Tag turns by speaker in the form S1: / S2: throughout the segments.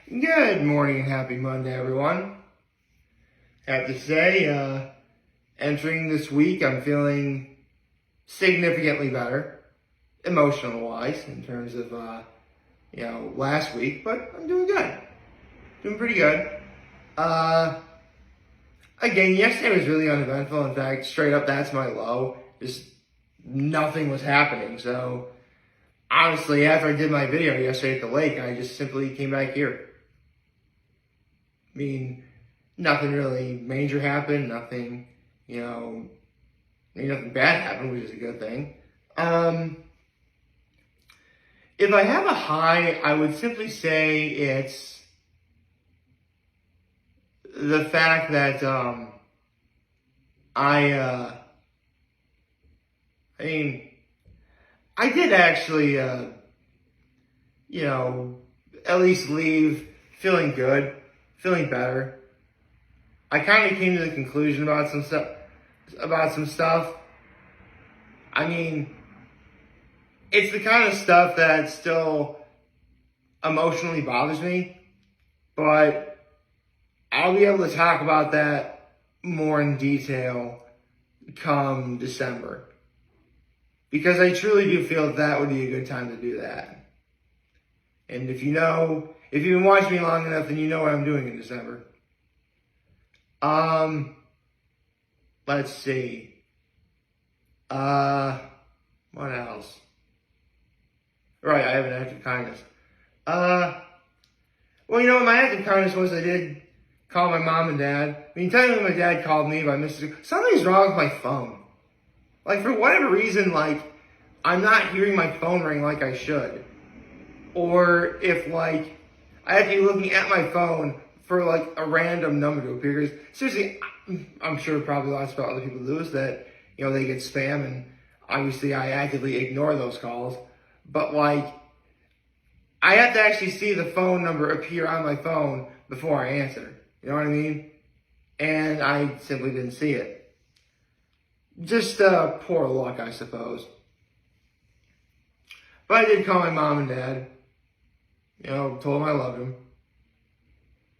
S1: Good morning and happy Monday, everyone. Have to say, entering this week, I'm feeling significantly better, emotional-wise, in terms of, last week, but I'm doing good. Doing pretty good. Again, yesterday was really uneventful. In fact, straight up, that's my low. Just nothing was happening. So, honestly, after I did my video yesterday at the lake, I just simply came back here. I mean, nothing really major happened, nothing bad happened, which is a good thing. If I have a high, I would simply say it's the fact that, I did actually, at least leave feeling good, feeling better. I kind of came to the conclusion about some stuff. I mean, it's the kind of stuff that still emotionally bothers me, but I'll be able to talk about that more in detail come December. Because I truly do feel that would be a good time to do that. And if you've been watching me long enough, then you know what I'm doing in December. Let's see. What else? Right, I have an act of kindness. My act of kindness was I did call my mom and dad. I mean, technically my dad called me, but I missed it. Something's wrong with my phone. Like, for whatever reason, I'm not hearing my phone ring like I should. Or if, I have to be looking at my phone for, a random number to appear. Because, seriously, I'm sure probably lots of other people do this, that, they get spam, and obviously I actively ignore those calls. But, I have to actually see the phone number appear on my phone before I answer. You know what I mean? And I simply didn't see it. Just poor luck, I suppose. But I did call my mom and dad. Told them I loved them.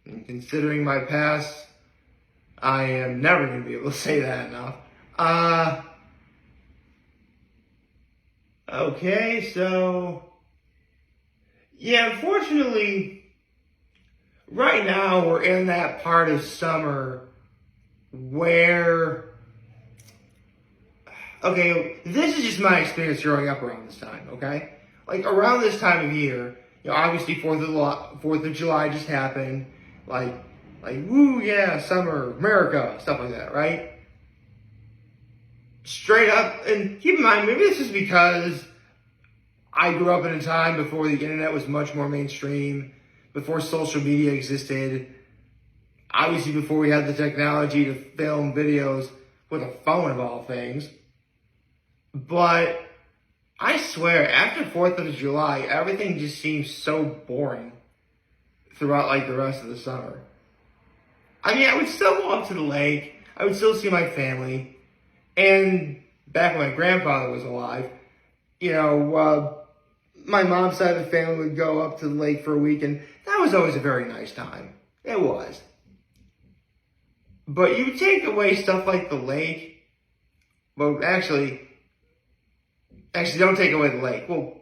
S1: And considering my past, I am never going to be able to say that enough. Okay, so... yeah, unfortunately, right now we're in that part of summer where... okay, this is just my experience growing up around this time, okay? Around this time of year, obviously 4th of July just happened. Woo, yeah, summer, America, stuff like that, right? Straight up, and keep in mind, maybe this is because I grew up in a time before the internet was much more mainstream, before social media existed, obviously before we had the technology to film videos with a phone of all things. But I swear, after 4th of July, everything just seems so boring throughout, the rest of the summer. I mean, I would still go up to the lake. I would still see my family. And back when my grandfather was alive, my mom's side of the family would go up to the lake for a week, and that was always a very nice time. It was. But you take away stuff like the lake, well, actually, don't take away the lake. Well,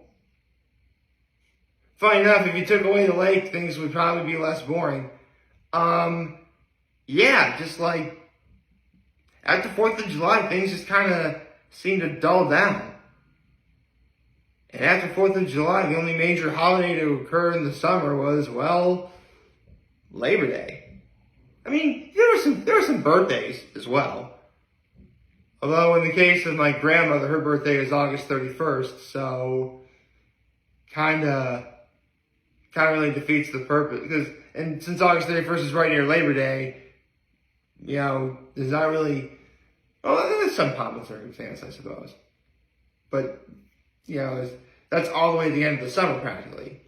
S1: funny enough, if you took away the lake, things would probably be less boring. Just after 4th of July, things just kind of seemed to dull down. And after 4th of July, the only major holiday to occur in the summer was, Labor Day. I mean, there were some birthdays as well. Although in the case of my grandmother, her birthday is August 31st, so kind of really defeats the purpose. And since August 31st is right near Labor Day, there's not really, there's some pomp and circumstance, I suppose. But, that's all the way to the end of the summer, practically.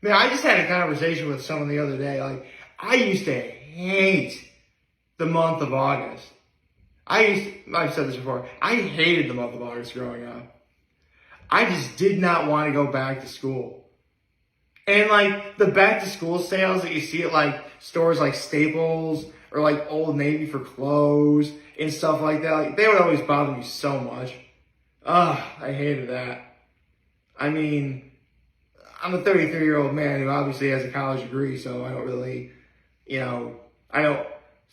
S1: Man, I just had a conversation with someone the other day. I used to hate the month of August. I've said this before, I hated the month of August growing up. I just did not want to go back to school. And like the back to school sales that you see at like stores like Staples or like Old Navy for clothes and stuff like that, like they would always bother me so much. Ugh, I hated that. I mean, I'm a 33-year-old man who obviously has a college degree, so I don't really, so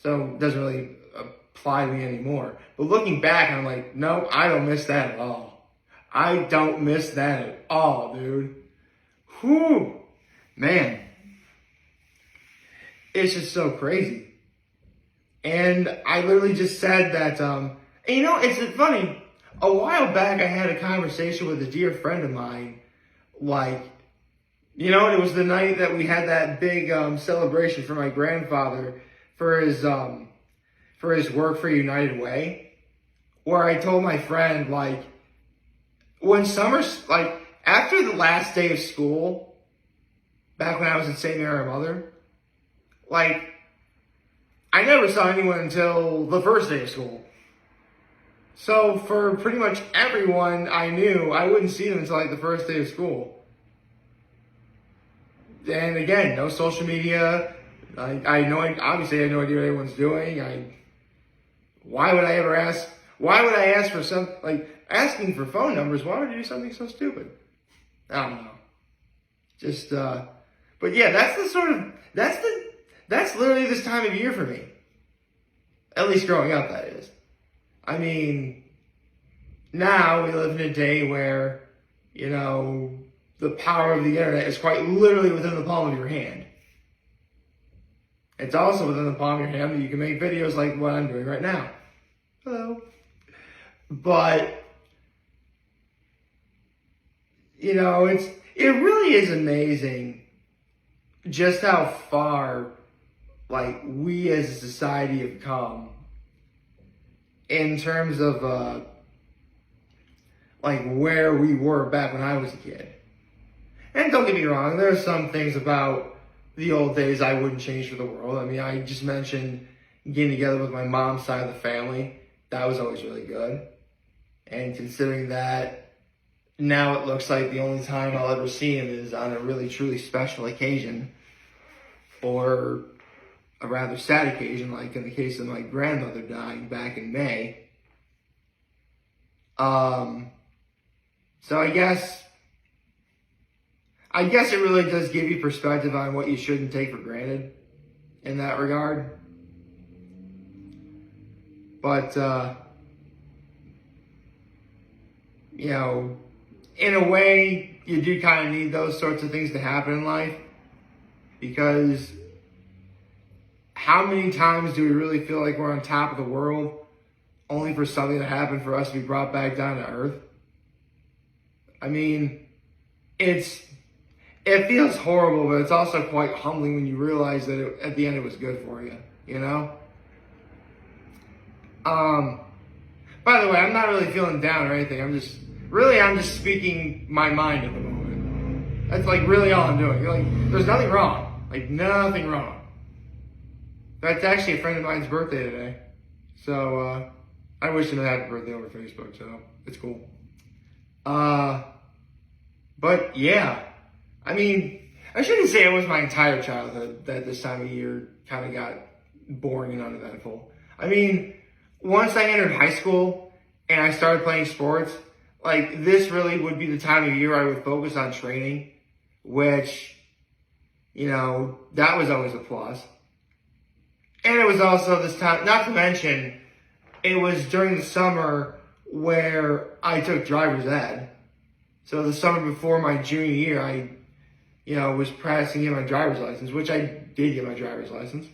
S1: it doesn't really apply to me anymore. But looking back, I'm like, no, I don't miss that at all. I don't miss that at all, dude. Whew, man. It's just so crazy. And I literally just said that, and it's funny. A while back, I had a conversation with a dear friend of mine, like, and it was the night that we had that big celebration for my grandfather for his work for United Way, where I told my friend, like, after the last day of school, back when I was at St. Mary Mother, like, I never saw anyone until the first day of school. So for pretty much everyone I knew, I wouldn't see them until like the first day of school. And again, no social media. Obviously I had no idea what everyone's doing. Why would I ask for asking for phone numbers? Why would I do something so stupid? I don't know. Just, but yeah, that's literally this time of year for me. At least growing up, that is. I mean, now we live in a day where, the power of the internet is quite literally within the palm of your hand. It's also within the palm of your hand that you can make videos like what I'm doing right now. Hello. But, it really is amazing just how far, like, we as a society have come in terms of, where we were back when I was a kid. And don't get me wrong, there are some things about the old days I wouldn't change for the world. I mean, I just mentioned getting together with my mom's side of the family. That was always really good. And considering that now it looks like the only time I'll ever see him is on a really, truly special occasion, or a rather sad occasion, like in the case of my grandmother dying back in May. So I guess it really does give you perspective on what you shouldn't take for granted in that regard. But, in a way, you do kind of need those sorts of things to happen in life, because how many times do we really feel like we're on top of the world only for something to happen for us to be brought back down to earth? I mean, it feels horrible, but it's also quite humbling when you realize that at the end it was good for you, By the way, I'm not really feeling down or anything. I'm just speaking my mind at the moment. That's like really all I'm doing. Like, there's nothing wrong. Like, nothing wrong. That's actually a friend of mine's birthday today. So, I wish him a happy birthday over Facebook, so it's cool. But yeah, I mean, I shouldn't say it was my entire childhood that this time of year kind of got boring and uneventful. I mean, once I entered high school and I started playing sports, like, this really would be the time of year I would focus on training, which, that was always a plus. And it was also this time, not to mention, it was during the summer where I took driver's ed. So the summer before my junior year, I, was practicing to get my driver's license, which I did get my driver's license.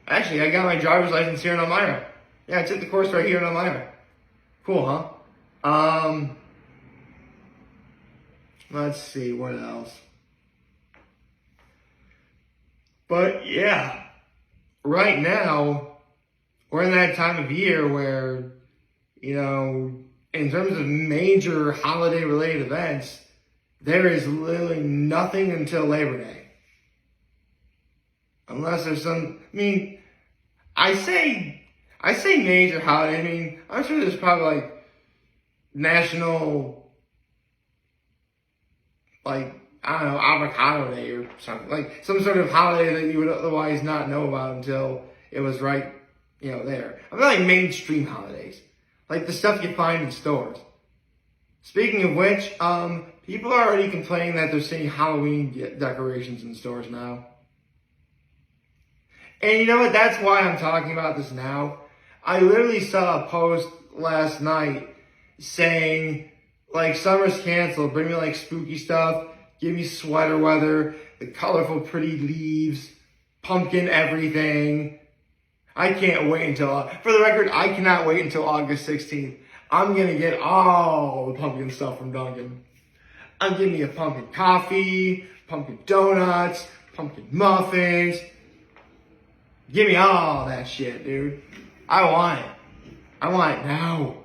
S1: Actually, I got my driver's license here in Elmira. Yeah, I took the course right here in Elmira. Cool, huh? Let's see, what else? But yeah, right now, we're in that time of year where, in terms of major holiday-related events, there is literally nothing until Labor Day. Unless there's I say major holiday, I'm sure there's probably like national like, I don't know, avocado day or something. Like, some sort of holiday that you would otherwise not know about until it was right, there. I'm not like mainstream holidays. Like the stuff you find in stores. Speaking of which, people are already complaining that they're seeing Halloween decorations in stores now. And you know what? That's why I'm talking about this now. I literally saw a post last night saying, like, summer's canceled. Bring me, like, spooky stuff. Give me sweater weather. The colorful, pretty leaves. Pumpkin everything. I can't wait until, for the record, I cannot wait until August 16th. I'm going to get all the pumpkin stuff from Dunkin. I'm getting me a pumpkin coffee, pumpkin donuts, pumpkin muffins. Give me all that shit, dude. I want it. I want it now.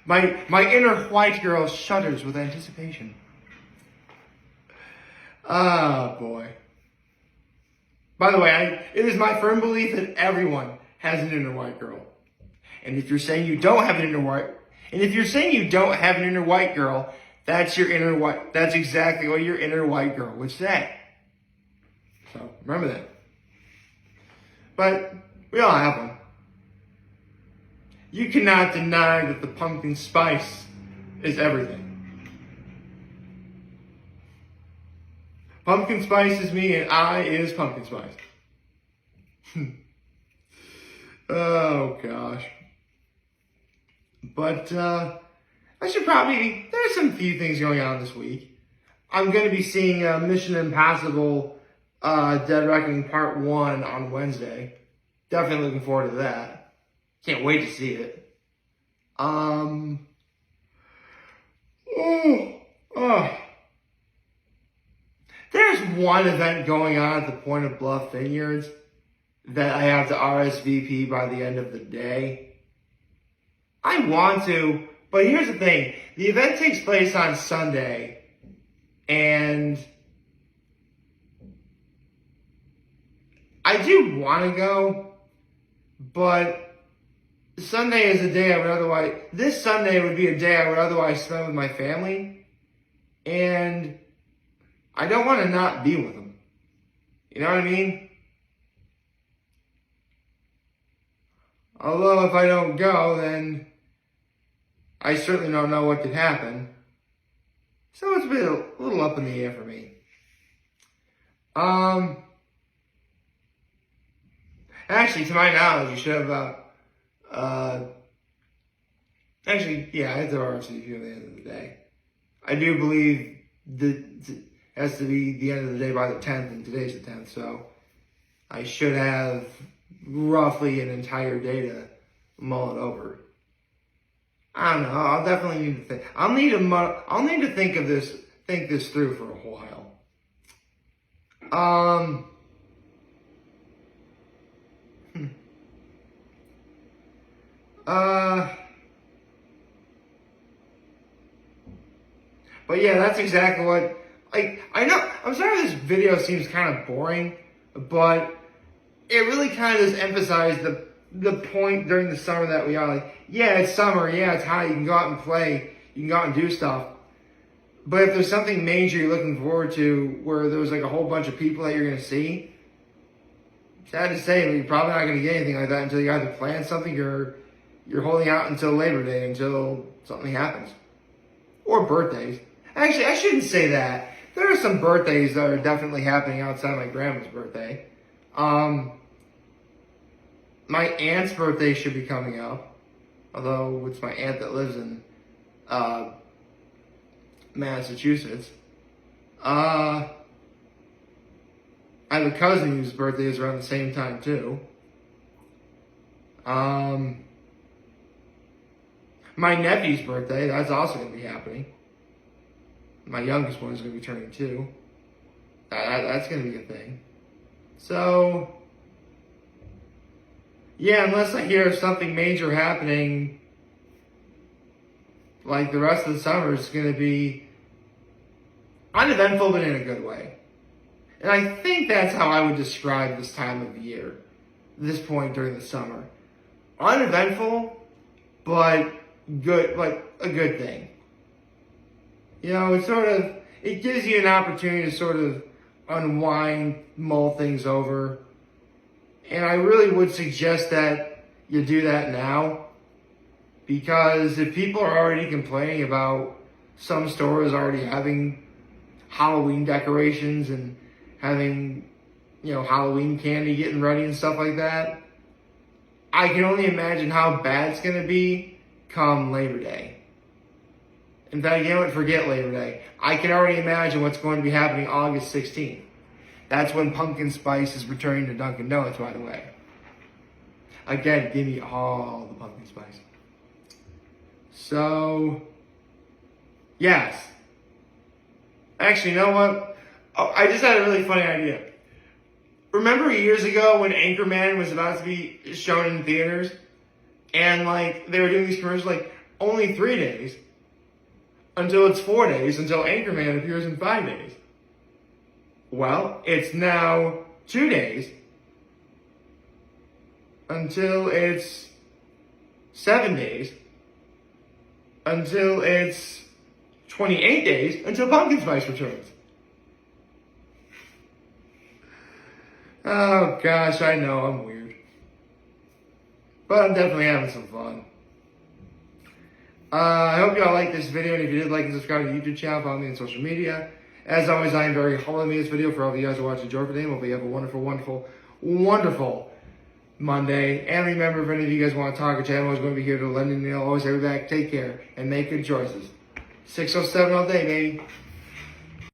S1: My inner white girl shudders with anticipation. Oh, boy. By the way, it is my firm belief that everyone has an inner white girl. And if you're saying you don't have an inner white girl, that's your inner white. That's exactly what your inner white girl would say. So remember that. But we all have one. You cannot deny that the pumpkin spice is everything. Pumpkin spice is me and I is pumpkin spice. Oh gosh. But there's some few things going on this week. I'm going to be seeing Mission Impossible Dead Reckoning Part 1 on Wednesday. Definitely looking forward to that. Can't wait to see it. There's one event going on at the Point of Bluff Vineyards that I have to RSVP by the end of the day. I want to, but here's the thing. The event takes place on Sunday, and I do want to go, but this Sunday would be a day I would otherwise spend with my family, and I don't want to not be with them. You know what I mean? Although if I don't go, then I certainly don't know what could happen. So it's been a little up in the air for me. Actually, to my knowledge, you should have, I had to RSVP at the end of the day. I do believe it has to be the end of the day by the 10th, and today's the 10th, so I should have roughly an entire day to mull it over. I don't know. I'll definitely need to think. I'll need to think this through for a while. But yeah, that's exactly what. I know. I'm sorry this video seems kind of boring, but it really kind of just emphasized the point during the summer that we are like, yeah, it's summer, yeah, it's hot, you can go out and play, you can go out and do stuff. But if there's something major you're looking forward to where there's like a whole bunch of people that you're going to see, sad to say, but you're probably not going to get anything like that until you either plan something or you're holding out until Labor Day until something happens. Or birthdays. Actually, I shouldn't say that. There are some birthdays that are definitely happening outside my grandma's birthday. My aunt's birthday should be coming up. Although it's my aunt that lives in Massachusetts. I have a cousin whose birthday is around the same time too. My nephew's birthday, that's also going to be happening. My youngest one is going to be turning 2. That's going to be a thing. So, yeah, unless I hear of something major happening, like the rest of the summer is going to be uneventful, but in a good way. And I think that's how I would describe this time of year, this point during the summer. Uneventful, but good, like a good thing. You know, it gives you an opportunity to sort of unwind, mull things over. And I really would suggest that you do that now, because if people are already complaining about some stores already having Halloween decorations and having, Halloween candy getting ready and stuff like that, I can only imagine how bad it's going to be come Labor Day. In fact, forget Labor Day. I can already imagine what's going to be happening August 16th. That's when pumpkin spice is returning to Dunkin' Donuts, by the way. Again, give me all the pumpkin spice. So, yes. Actually, you know what? Oh, I just had a really funny idea. Remember years ago when Anchorman was about to be shown in theaters? And, they were doing these commercials, only 3 days. Until it's 4 days, until Anchorman appears in 5 days. Well, it's now 2 days. Until it's 7 days. Until it's 28 days. Until Pumpkin Spice returns. Oh gosh, I know, I'm weird. But I'm definitely having some fun. I hope y'all liked this video, and if you did, like and subscribe to the YouTube channel, follow me on social media. As always, I am very humble to make this video for all of you guys who watch and enjoy today. Hope you have a wonderful, wonderful, wonderful Monday. And remember, if any of you guys want to talk or chat, I'm always going to be here to lend a nail. Always have your back. Take care and make good choices. 607 all day, baby.